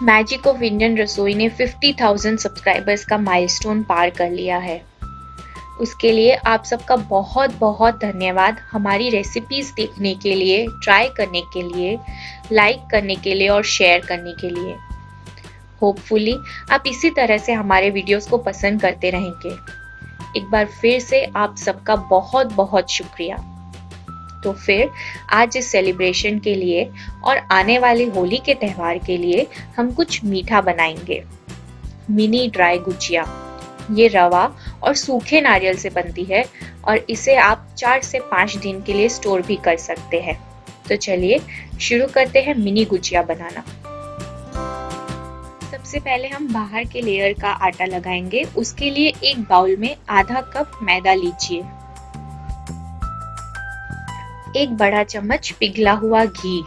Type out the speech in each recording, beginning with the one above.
Magic of Indian रसोई ने 50,000 subscribers का माइलस्टोन पार कर लिया है। उसके लिए आप सबका बहुत बहुत धन्यवाद हमारी रेसिपीज देखने के लिए, ट्राई करने के लिए, लाइक करने के लिए और शेयर करने के लिए। होपफुली आप इसी तरह से हमारे वीडियोस को पसंद करते रहेंगे। एक बार फिर से आप सबका बहुत बहुत शुक्रिया। तो फिर आज इस सेलिब्रेशन के लिए और आने वाले होली के त्यौहार के लिए हम कुछ मीठा बनाएंगे। Mini dry gujiya. ये रवा और सूखे नारियल से बनती है और इसे आप 4 से 5 दिन के लिए स्टोर भी कर सकते हैं। तो चलिए शुरू करते हैं मिनी गुजिया बनाना। सबसे पहले हम बाहर के लेयर का आटा लगाएंगे। उसके लिए एक बाउल में आधा कप मैदा लीजिए, एक बड़ा चम्मच पिघला हुआ घी,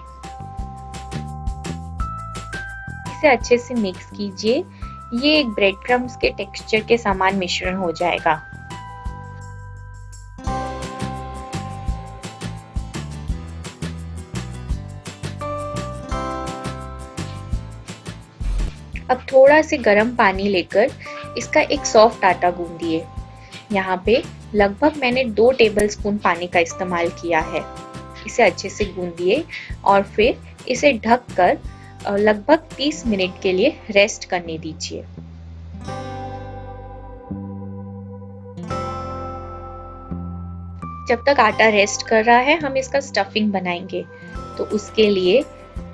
इसे अच्छे से मिक्स कीजिए। ये एक ब्रेड क्रम्स के टेक्सचर के समान मिश्रण हो जाएगा। अब थोड़ा से गर्म पानी लेकर इसका एक सॉफ्ट आटा गूंदिए। यहाँ पे लगभग मैंने 2 टेबलस्पून पानी का इस्तेमाल किया है। इसे अच्छे से गूंदिए और फिर इसे ढककर लगभग 30 मिनट के लिए रेस्ट करने दीजिए। जब तक आटा रेस्ट कर रहा है हम इसका स्टफिंग बनाएंगे। तो उसके लिए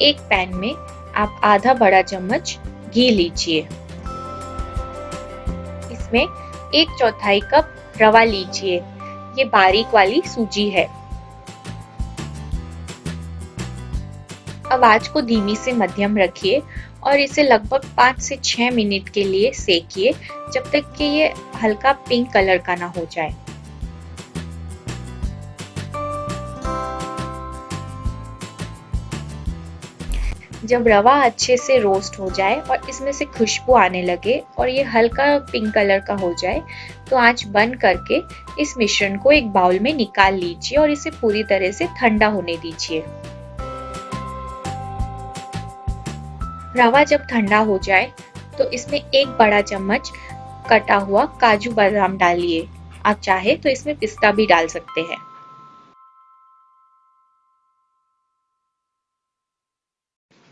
एक पैन में आप आधा बड़ा चम्मच घी लीजिए। इसमें 1/4 कप रवा लीजिए। ये बारीक वाली सूजी है। अब आंच को धीमी से मध्यम रखिए और इसे लगभग 5 से 6 मिनट के लिए सेकिए जब तक कि ये हल्का पिंक कलर का ना हो जाए। जब रवा अच्छे से रोस्ट हो जाए और इसमें से खुशबू आने लगे और ये हल्का पिंक कलर का हो जाए तो आंच बंद करके इस मिश्रण को एक बाउल में निकाल लीजिए और इसे पूरी तरह से ठंडा होने दीजिए। रवा जब ठंडा हो जाए तो इसमें एक बड़ा चम्मच कटा हुआ काजू बादाम डालिए। आप चाहे तो इसमें पिस्ता भी डाल सकते हैं।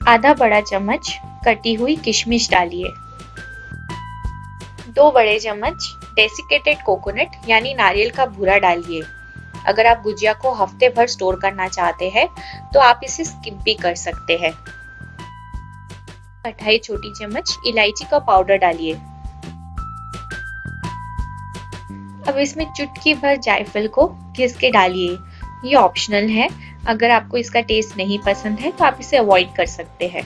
आधा बड़ा चम्मच कटी हुई किशमिश डालिए। 2 बड़े चम्मच डेसिकेटेड कोकोनट यानी नारियल का भूरा डालिए। अगर आप गुजिया को हफ्ते भर स्टोर करना चाहते हैं तो आप इसे स्किप भी कर सकते हैं। 2 छोटी चम्मच इलायची का पाउडर डालिए। अब इसमें चुटकी भर जायफल को घिस के डालिए। ये ऑप्शनल है। अगर आपको इसका टेस्ट नहीं पसंद है तो आप इसे अवॉइड कर सकते हैं।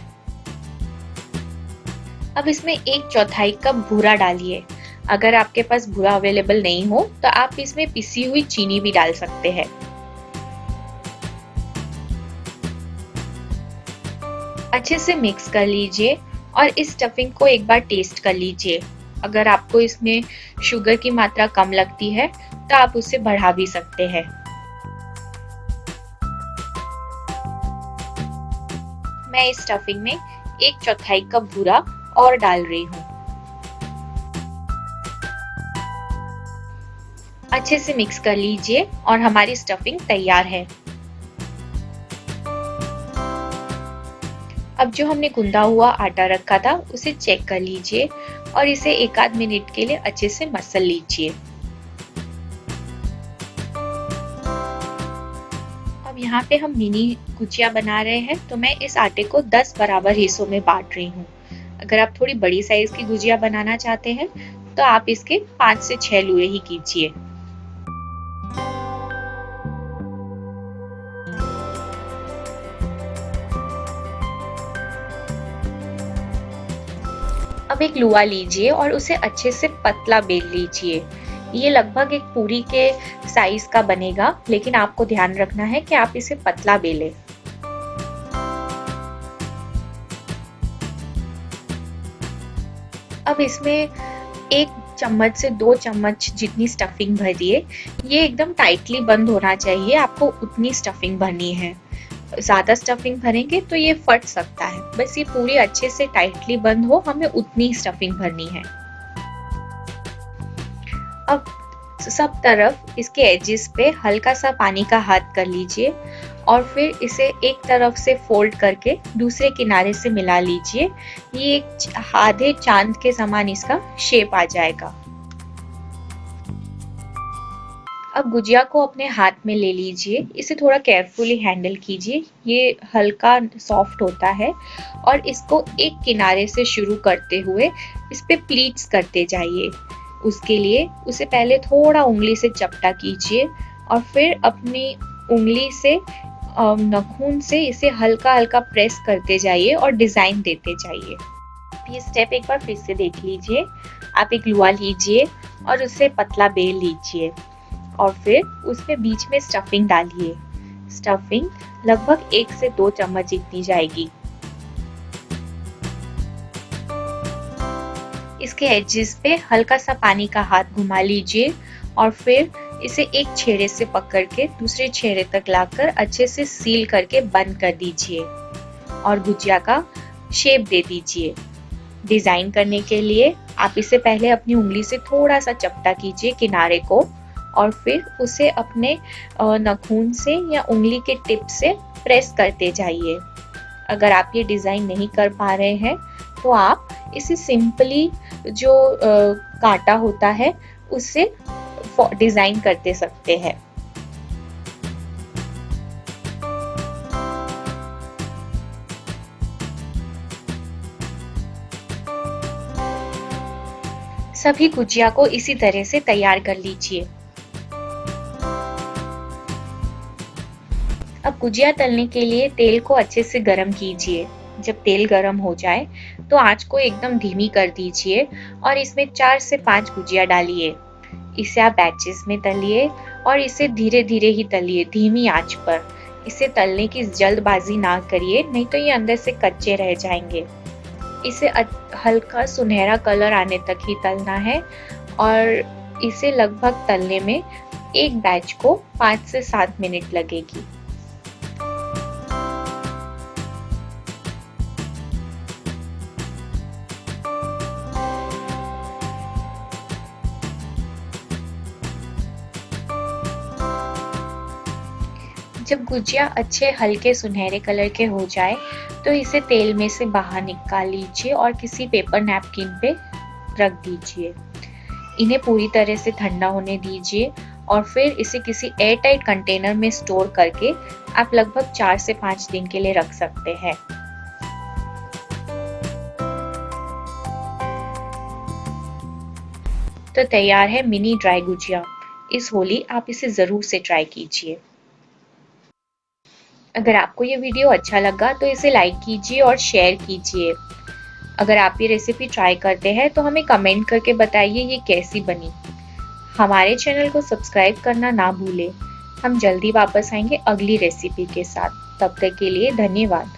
अब इसमें 1/4 कप भूरा डालिए। अगर आपके पास भूरा अवेलेबल नहीं हो तो आप इसमें पिसी हुई चीनी भी डाल सकते हैं। अच्छे से मिक्स कर लीजिए और इस स्टफिंग को एक बार टेस्ट कर लीजिए। अगर आपको इसमें शुगर की मात्रा कम लगती है तो आप उसे बढ़ा भी सकते हैं। मैं इस स्टफिंग में 1/4 कप भूरा और डाल रही हूँ। अच्छे से मिक्स कर लीजिए और हमारी स्टफिंग तैयार है। अब जो हमने गूंदा हुआ आटा रखा था उसे चेक कर लीजिए और इसे 1 मिनट के लिए अच्छे से मसल लीजिए। अब यहाँ पे हम मिनी गुजिया बना रहे हैं तो मैं इस आटे को 10 बराबर हिस्सों में बांट रही हूँ। अगर आप थोड़ी बड़ी साइज की गुजिया बनाना चाहते हैं तो आप इसके 5 से 6 लूए ही कीजिए। अब एक लुआ लीजिए और उसे अच्छे से पतला बेल लीजिए। ये लगभग एक पूरी के साइज का बनेगा, लेकिन आपको ध्यान रखना है कि आप इसे पतला बेलें। अब इसमें 1 चम्मच से 2 चम्मच जितनी स्टफिंग भरिए। ये एकदम टाइटली बंद होना चाहिए, आपको उतनी स्टफिंग भरनी है। ज़्यादा स्टफिंग भरेंगे तो ये फट सकता है। बस ये पूरी अच्छे से टाइटली बंद हो, हमें उतनी स्टफिंग भरनी है। अब सब तरफ इसके एजेस पे हल्का सा पानी का हाथ कर लीजिए और फिर इसे एक तरफ से फोल्ड करके दूसरे किनारे से मिला लीजिए। ये एक आधे चांद के समान इसका शेप आ जाएगा। अब गुजिया को अपने हाथ में ले लीजिए, इसे थोड़ा केयरफुली हैंडल कीजिए। ये हल्का सॉफ्ट होता है और इसको एक किनारे से शुरू करते हुए इस पे प्लीट्स करते जाइए। उसके लिए उसे पहले थोड़ा उंगली से चपटा कीजिए और फिर अपनी उंगली से नाखून से इसे हल्का हल्का प्रेस करते जाइए और डिजाइन देते जाइए। ये स्टेप एक बार फिर से देख लीजिए। आप एक लुआ लीजिए और उसे पतला बेल लीजिए और फिर उसमें बीच में स्टफिंग डालिए। स्टफिंग लगभग 1 से 2 चम्मच जितनी जाएगी। इसके एजेस पे हल्का सा पानी का हाथ घुमा लीजिए और फिर इसे एक छेड़े से पकड़ के दूसरे छेड़े तक लाकर अच्छे से सील करके बंद कर दीजिए और गुजिया का शेप दे दीजिए। डिजाइन करने के लिए आप इसे पहले अपनी उंगली से थोड़ा सा चपटा कीजिए किनारे को और फिर उसे अपने नाखून से या उंगली के टिप से प्रेस करते जाइए। अगर आप ये डिजाइन नहीं कर पा रहे हैं तो आप इसे सिंपली जो कांटा होता है उससे डिजाइन करते सकते हैं। सभी गुजिया को इसी तरह से तैयार कर लीजिए। अब गुजिया तलने के लिए तेल को अच्छे से गरम कीजिए। जब तेल गरम हो जाए तो आंच को एकदम धीमी कर दीजिए और इसमें 4 से 5 गुजिया डालिए। इसे आप बैचेस में तलिए और इसे धीरे धीरे ही तलिए, धीमी आंच पर। इसे तलने की जल्दबाजी ना करिए, नहीं तो ये अंदर से कच्चे रह जाएंगे। इसे हल्का सुनहरा कलर आने तक ही तलना है और इसे लगभग तलने में एक बैच को 5 से 7 मिनट लगेगी। जब गुजिया अच्छे हल्के सुनहरे कलर के हो जाए तो इसे तेल में से बाहर निकाल लीजिए और किसी पेपर नैपकिन पे रख दीजिए। इन्हें पूरी तरह से ठंडा होने दीजिए और फिर इसे किसी एयर टाइट कंटेनर में स्टोर करके आप लगभग 4 से 5 दिन के लिए रख सकते हैं। तो तैयार है मिनी ड्राई गुजिया। इस होली आप इसे जरूर से ट्राई कीजिए। अगर आपको ये वीडियो अच्छा लगा तो इसे लाइक कीजिए और शेयर कीजिए। अगर आप ये रेसिपी ट्राई करते हैं तो हमें कमेंट करके बताइए ये कैसी बनी। हमारे चैनल को सब्सक्राइब करना ना भूलें। हम जल्दी वापस आएंगे अगली रेसिपी के साथ। तब तक के लिए धन्यवाद।